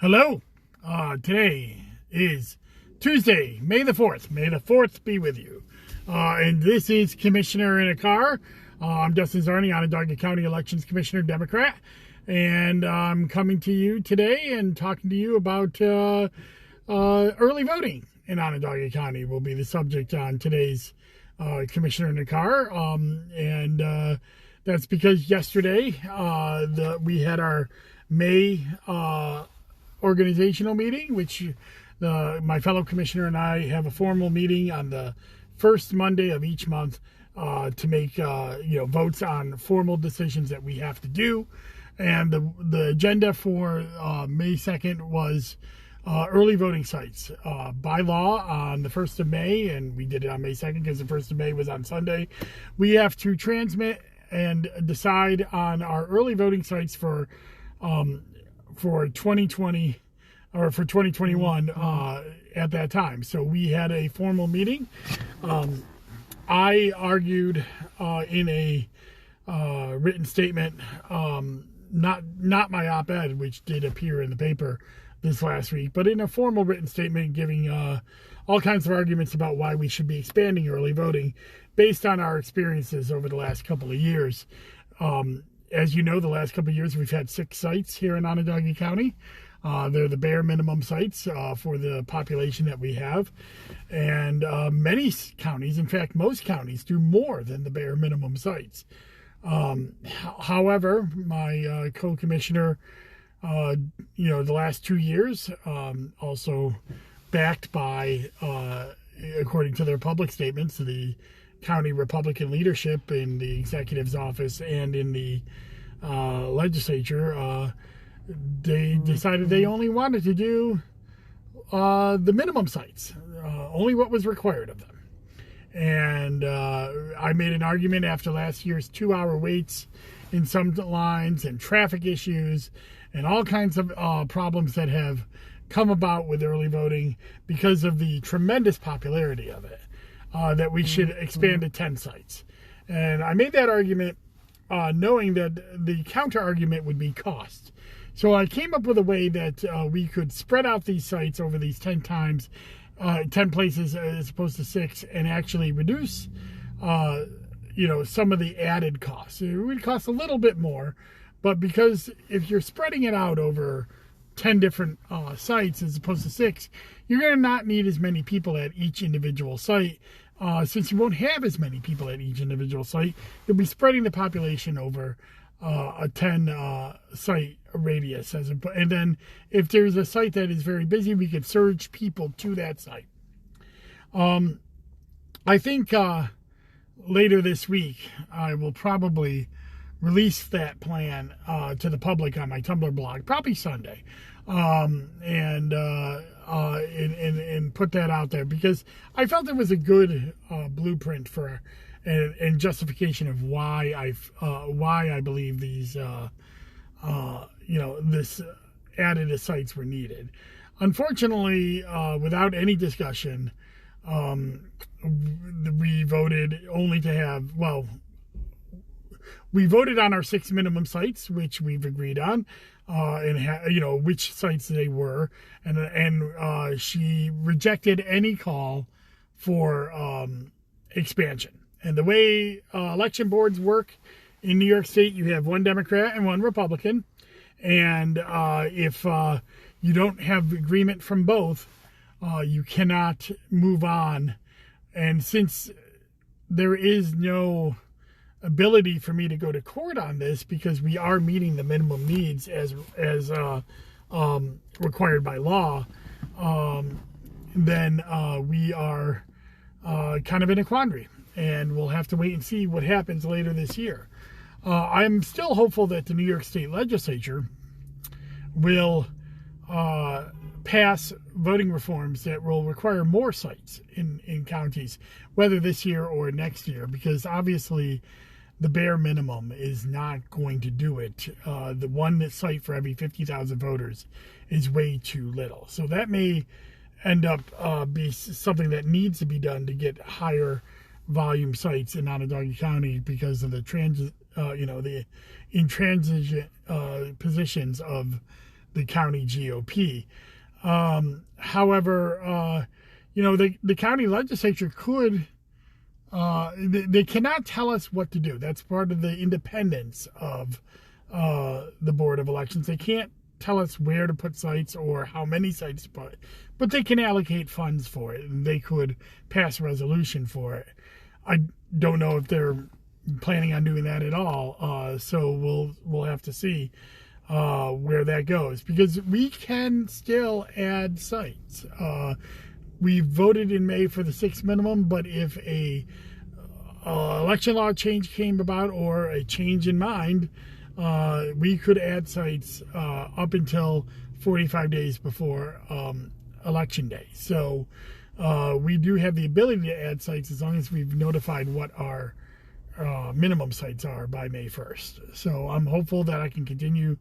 Hello. Today is Tuesday, May the 4th. May the 4th be with you. And this is Commissioner in a Car. I'm Dustin Zarni, Onondaga County Elections Commissioner, Democrat. And I'm coming to you today and talking to you about early voting in Onondaga County will be the subject on today's Commissioner in a Car. That's because yesterday we had our May organizational meeting, which my fellow commissioner and I have a formal meeting on the first Monday of each month to make votes on formal decisions that we have to do. And the agenda for May 2nd was early voting sites. By law, on the 1st of May, and we did it on May 2nd because the 1st of May was on Sunday, we have to transmit and decide on our early voting sites for 2020 or for 2021 at that time. So we had a formal meeting. I argued in a written statement, not my op-ed, which did appear in the paper this last week, but in a formal written statement giving all kinds of arguments about why we should be expanding early voting based on our experiences over the last couple of years. As you know, the last couple of years, we've had 6 sites here in Onondaga County. They're the bare minimum sites for the population that we have. And many counties, in fact, most counties, do more than the bare minimum sites. However, my co-commissioner, the last 2 years, also backed by, according to their public statements, the county Republican leadership in the executive's office and in the legislature, they decided they only wanted to do the minimum sites, only what was required of them. And I made an argument after last year's 2-hour waits in some lines and traffic issues and all kinds of problems that have come about with early voting because of the tremendous popularity of it, that we should expand to 10 sites. And I made that argument knowing that the counter argument would be cost. So I came up with a way that we could spread out these sites over these 10 times, 10 places as opposed to 6, and actually reduce, some of the added costs. It would cost a little bit more, but because if you're spreading it out over 10 different sites as opposed to 6, you're going to not need as many people at each individual site. Since you won't have as many people at each individual site, you'll be spreading the population over a 10 site radius. And then if there's a site that is very busy, we could surge people to that site. I think later this week, I will probably release that plan to the public on my Tumblr blog, probably Sunday, and put that out there because I felt it was a good blueprint for and justification of why I believe these this added sites were needed. Unfortunately, without any discussion, we voted only to have we voted on our 6 minimum sites, which we've agreed on, and which sites they were, and she rejected any call for expansion. And the way election boards work in New York State, you have one Democrat and one Republican, and if you don't have agreement from both, you cannot move on. And since there is no ability for me to go to court on this because we are meeting the minimum needs as required by law, then we are kind of in a quandary, and we'll have to wait and see what happens later this year. I'm still hopeful that the New York State Legislature will pass voting reforms that will require more sites in counties, whether this year or next year, because obviously the bare minimum is not going to do it. The one site for every 50,000 voters is way too little. So that may end up be something that needs to be done to get higher volume sites in Onondaga County because of the intransigent positions of the county GOP. However, the county legislature could, they cannot tell us what to do. That's part of the independence of the Board of Elections. They can't tell us where to put sites or how many sites to put, but they can allocate funds for it, and they could pass a resolution for it. I don't know if they're planning on doing that at all, so we'll have to see where that goes, because we can still add sites. We voted in May for the 6 minimum, but if a election law change came about or a change in mind, we could add sites up until 45 days before election day. So we do have the ability to add sites as long as we've notified what our minimum sites are by May 1st. So I'm hopeful that I can continue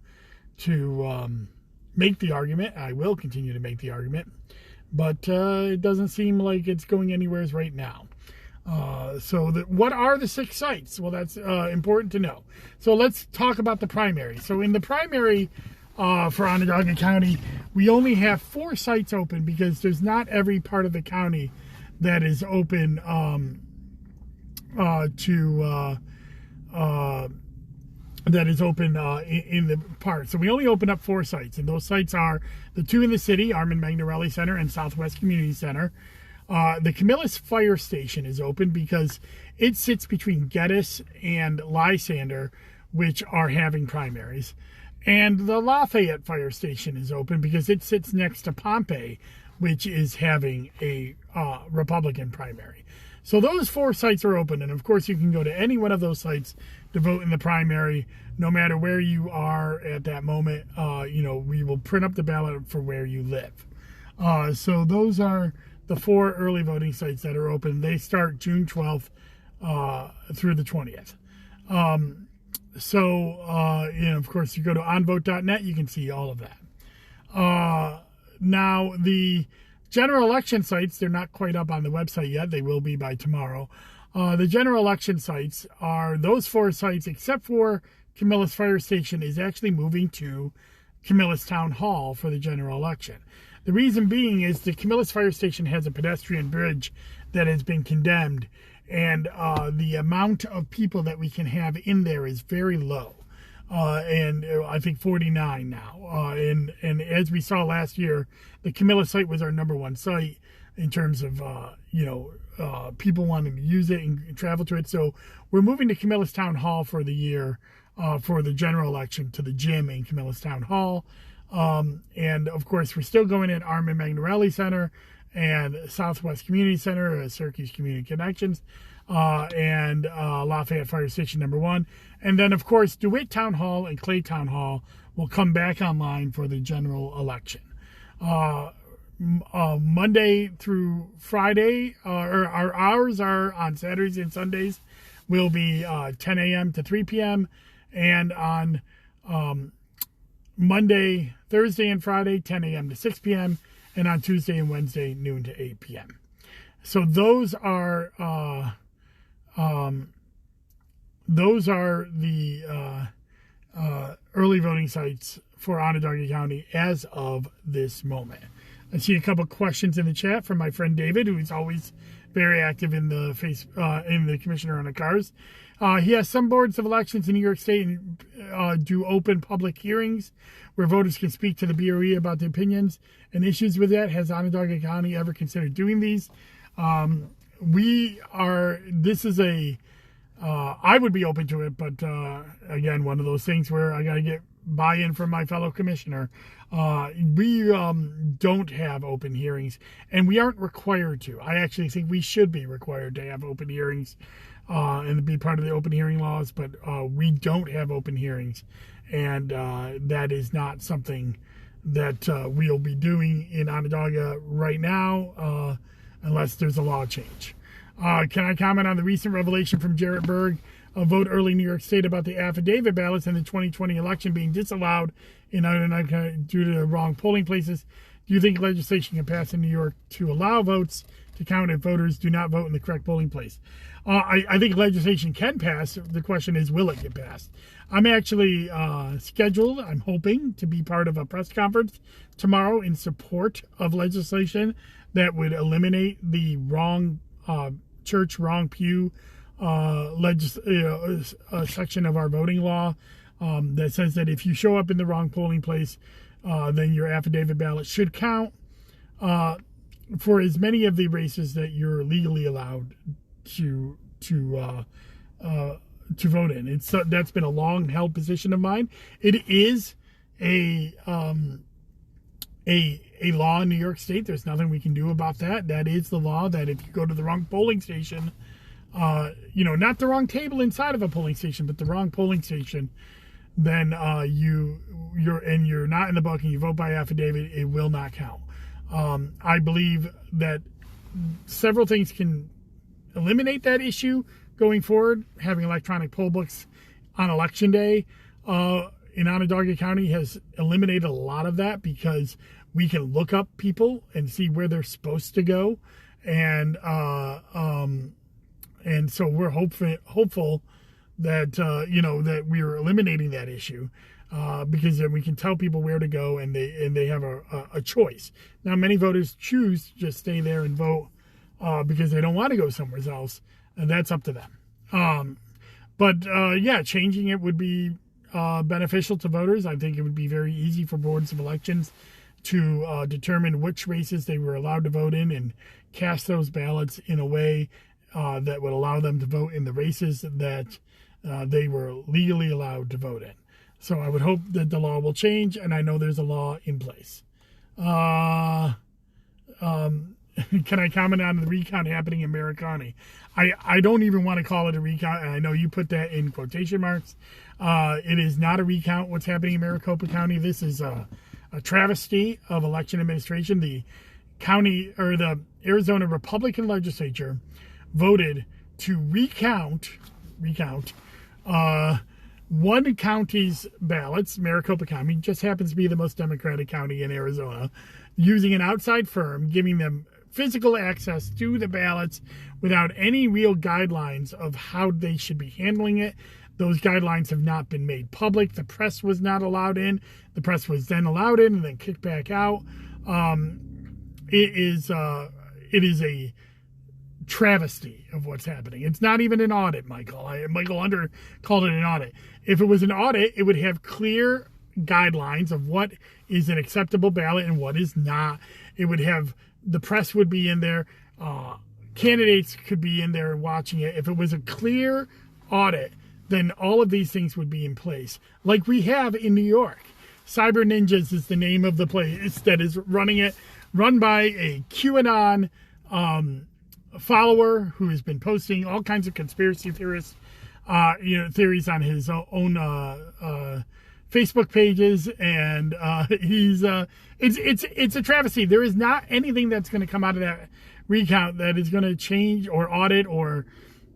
to make the argument. I will continue to make the argument, but it doesn't seem like it's going anywhere right now. What are the 6 sites? Well, that's important to know. So let's talk about the primary. So in the primary for Onondaga County, we only have 4 sites open because there's not every part of the county that is open in the park. So we only open up 4 sites, and those sites are the 2 in the city, Armand Magnarelli Center and Southwest Community Center. The Camillus Fire Station is open because it sits between Geddes and Lysander, which are having primaries. And the Lafayette Fire Station is open because it sits next to Pompey, which is having a Republican primary. So those 4 sites are open, and of course you can go to any one of those sites to vote in the primary, no matter where you are at that moment. We will print up the ballot for where you live. So those are the 4 early voting sites that are open. They start June 12th through the 20th. Of course, you go to onvote.net, you can see all of that. Now, the general election sites, they're not quite up on the website yet. They will be by tomorrow. The general election sites are those 4 sites, except for Camillus Fire Station is actually moving to Camillus Town Hall for the general election. The reason being is the Camillus Fire Station has a pedestrian bridge that has been condemned, and the amount of people that we can have in there is very low. And I think 49 now. And as we saw last year, the Camillus site was our number 1 site in terms of, people wanting to use it and travel to it. So we're moving to Camillus Town Hall for the year, for the general election, to the gym in Camillus Town Hall. And of course, we're still going in Armand Magnarelli Center and Southwest Community Center, Syracuse Community Connections, and Lafayette Fire Station number 1. And then, of course, DeWitt Town Hall and Clay Town Hall will come back online for the general election. Monday through Friday, or our hours are on Saturdays and Sundays, will be 10 a.m. to 3 p.m. And on Monday, Thursday, and Friday, 10 a.m. to 6 p.m. And on Tuesday and Wednesday, noon to 8 p.m. So those are the early voting sites for Onondaga County as of this moment. I see a couple questions in the chat from my friend David, who is always very active in the in the Commissioner on the Cars. He has some boards of elections in New York State do open public hearings where voters can speak to the BOE about the opinions and issues with that. Has Onondaga County ever considered doing these? I would be open to it, but again, one of those things where I got to get buy-in from my fellow commissioner. We don't have open hearings, and we aren't required to. I actually think we should be required to have open hearings and be part of the open hearing laws, but we don't have open hearings, and that is not something that we'll be doing in Onondaga right now unless there's a law change. Can I comment on the recent revelation from Jarrett Berg of Vote Early New York State about the affidavit ballots in the 2020 election being disallowed in Onondaga due to the wrong polling places? Do you think legislation can pass in New York to allow votes to count if voters do not vote in the correct polling place? I think legislation can pass. The question is, will it get passed? I'm actually scheduled, I'm hoping, to be part of a press conference tomorrow in support of legislation that would eliminate the wrong church, wrong pew section of our voting law that says that if you show up in the wrong polling place, then your affidavit ballot should count for as many of the races that you're legally allowed to vote in. That's been a long held position of mine. It is a law in New York State. There's nothing we can do about that. That is the law, that if you go to the wrong polling station, not the wrong table inside of a polling station, but the wrong polling station, then you're not in the book and you vote by affidavit, it will not count. I believe that several things can eliminate that issue going forward. Having electronic poll books on election day in Onondaga County has eliminated a lot of that, because we can look up people and see where they're supposed to go, and so we're hopeful that that we're eliminating that issue, because then we can tell people where to go, and they have a choice. Now, many voters choose to just stay there and vote because they don't want to go somewhere else, and that's up to them. But changing it would be beneficial to voters. I think it would be very easy for boards of elections to determine which races they were allowed to vote in and cast those ballots in a way that would allow them to vote in the races that they were legally allowed to vote in. So I would hope that the law will change, and I know there's a law in place. Can I comment on the recount happening in Maricopa County? I don't even want to call it a recount, and I know you put that in quotation marks. It is not a recount what's happening in Maricopa County. This is a travesty of election administration. The county, or the Arizona Republican legislature, voted to recount one county's ballots. Maricopa County just happens to be the most Democratic county in Arizona, using an outside firm, giving them physical access to the ballots without any real guidelines of how they should be handling it. Those guidelines have not been made public. The press was not allowed in. The press was then allowed in and then kicked back out. It is a travesty of what's happening. It's not even an audit, Michael. Michael Under called it an audit. If it was an audit, it would have clear guidelines of what is an acceptable ballot and what is not. It would have, the press would be in there. Candidates could be in there watching it. If it was a clear audit, then all of these things would be in place, like we have in New York. Cyber Ninjas is the name of the place that is running it, run by a QAnon follower who has been posting all kinds of conspiracy theories on his own Facebook pages, and it's a travesty. There is not anything that's going to come out of that recount that is going to change, or audit, or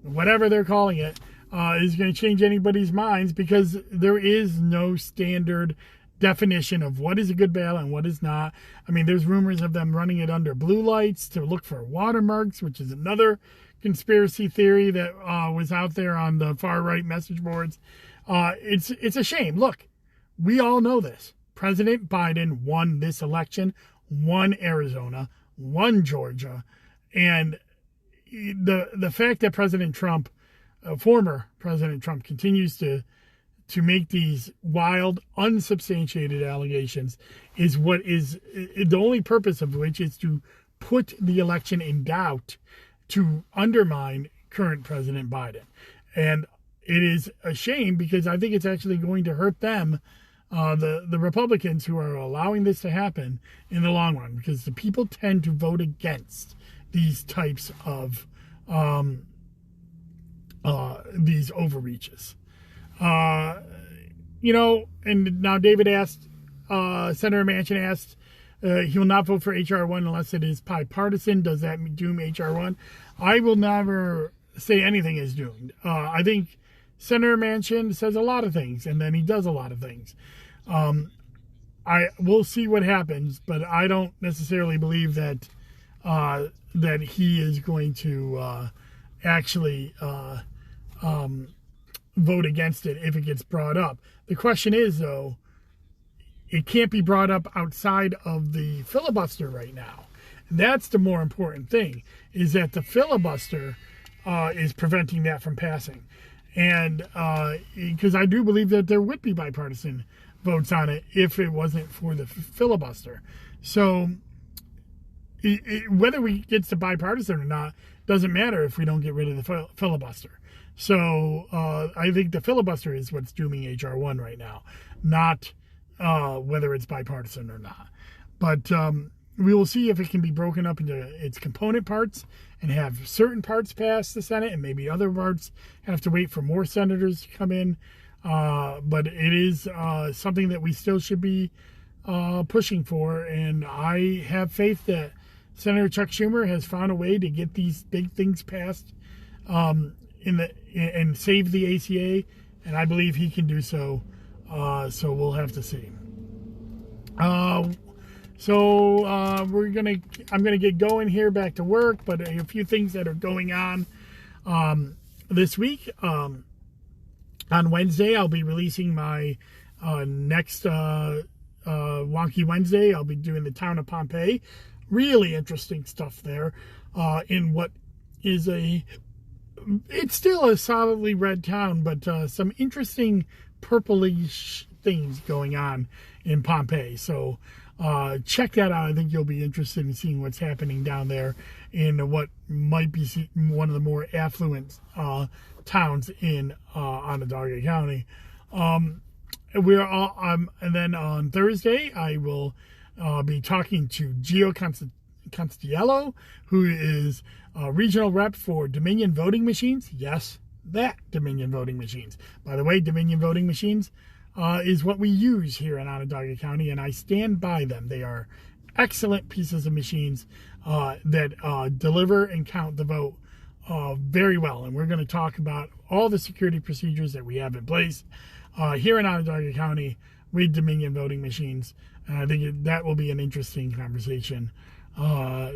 whatever they're calling it, is going to change anybody's minds, because there is no standard definition of what is a good ballot and what is not. I mean, there's rumors of them running it under blue lights to look for watermarks, which is another conspiracy theory that was out there on the far right message boards. It's a shame. Look, we all know this. President Biden won this election, won Arizona, won Georgia, and the fact that President Trump, former President Trump, continues to make these wild, unsubstantiated allegations is what is the only purpose of which is to put the election in doubt, to undermine current President Biden. And it is a shame, because I think it's actually going to hurt them, the Republicans who are allowing this to happen, in the long run, because the people tend to vote against these types of these overreaches. And now David asked, Senator Manchin asked, he will not vote for H.R. 1 unless it is bipartisan. Does that doom H.R. 1? I will never say anything is doomed. I think Senator Manchin says a lot of things, and then he does a lot of things. we'll see what happens, but I don't necessarily believe that that he is going to actually vote against it if it gets brought up. The question is, though, it can't be brought up outside of the filibuster right now. That's the more important thing, is that the filibuster is preventing that from passing. And because I do believe that there would be bipartisan votes on it if it wasn't for the filibuster. So whether we get to bipartisan or not doesn't matter if we don't get rid of the filibuster. So I think the filibuster is what's dooming H.R. 1 right now, not whether it's bipartisan or not. But we will see if it can be broken up into its component parts and have certain parts pass the Senate and maybe other parts have to wait for more senators to come in. But it is something that we still should be pushing for. And I have faith that Senator Chuck Schumer has found a way to get these big things passed and save the ACA. And I believe he can do so. So we'll have to see. I'm gonna get going here back to work, but a few things that are going on this week. On Wednesday, I'll be releasing my next Wonky Wednesday. I'll be doing the town of Pompeii. Really interesting stuff there. In what is it's still a solidly red town, but some interesting purplish things going on in Pompeii. So check that out. I think you'll be interested in seeing what's happening down there in what might be one of the more affluent towns in Onondaga County. And then on Thursday, I will be talking to Gio Constiello, who is a regional rep for Dominion Voting Machines. Yes, that Dominion Voting Machines. By the way, Dominion Voting Machines is what we use here in Onondaga County, and I stand by them. They are excellent pieces of machines that deliver and count the vote very well. And we're going to talk about all the security procedures that we have in place here in Onondaga County with Dominion Voting Machines. And I think that will be an interesting conversation, for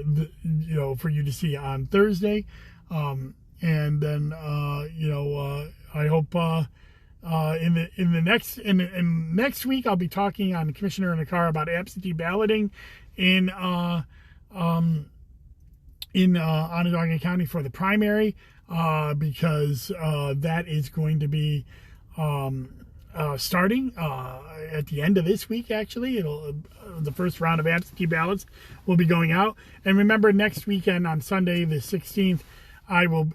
you to see on Thursday. And then, I hope next week I'll be talking on Commissioner in the Car about absentee balloting in Onondaga County for the primary, because that is going to be starting at the end of this week. Actually, the first round of absentee ballots will be going out. And remember, next weekend on Sunday the 16th, I will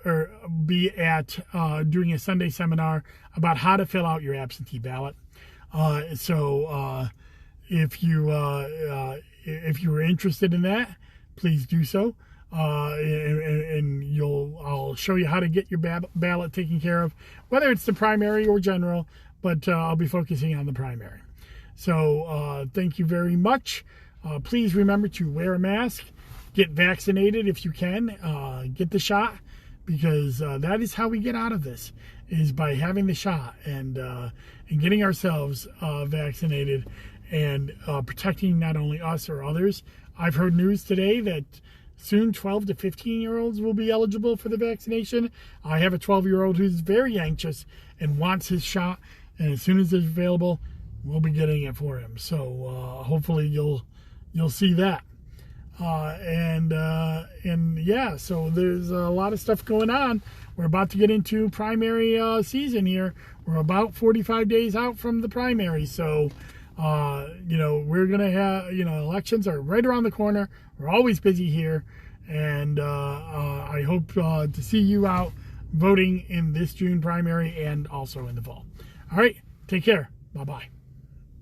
be at doing a Sunday seminar about how to fill out your absentee ballot. So if you were interested in that, please do so. And I'll show you how to get your ballot taken care of, whether it's the primary or general. But I'll be focusing on the primary. So thank you very much. Please remember to wear a mask. Get vaccinated if you can. Get the shot, because that is how we get out of this, is by having the shot and getting ourselves vaccinated and protecting not only us or others. I've heard news today that soon 12 to 15-year-olds will be eligible for the vaccination. I have a 12-year-old who's very anxious and wants his shot, and as soon as it's available, we'll be getting it for him. So hopefully you'll see that. So there's a lot of stuff going on. We're about to get into primary season here. We're about 45 days out from the primary. So, we're going to have, elections are right around the corner. We're always busy here. And I hope to see you out voting in this June primary and also in the fall. All right. Take care. Bye-bye.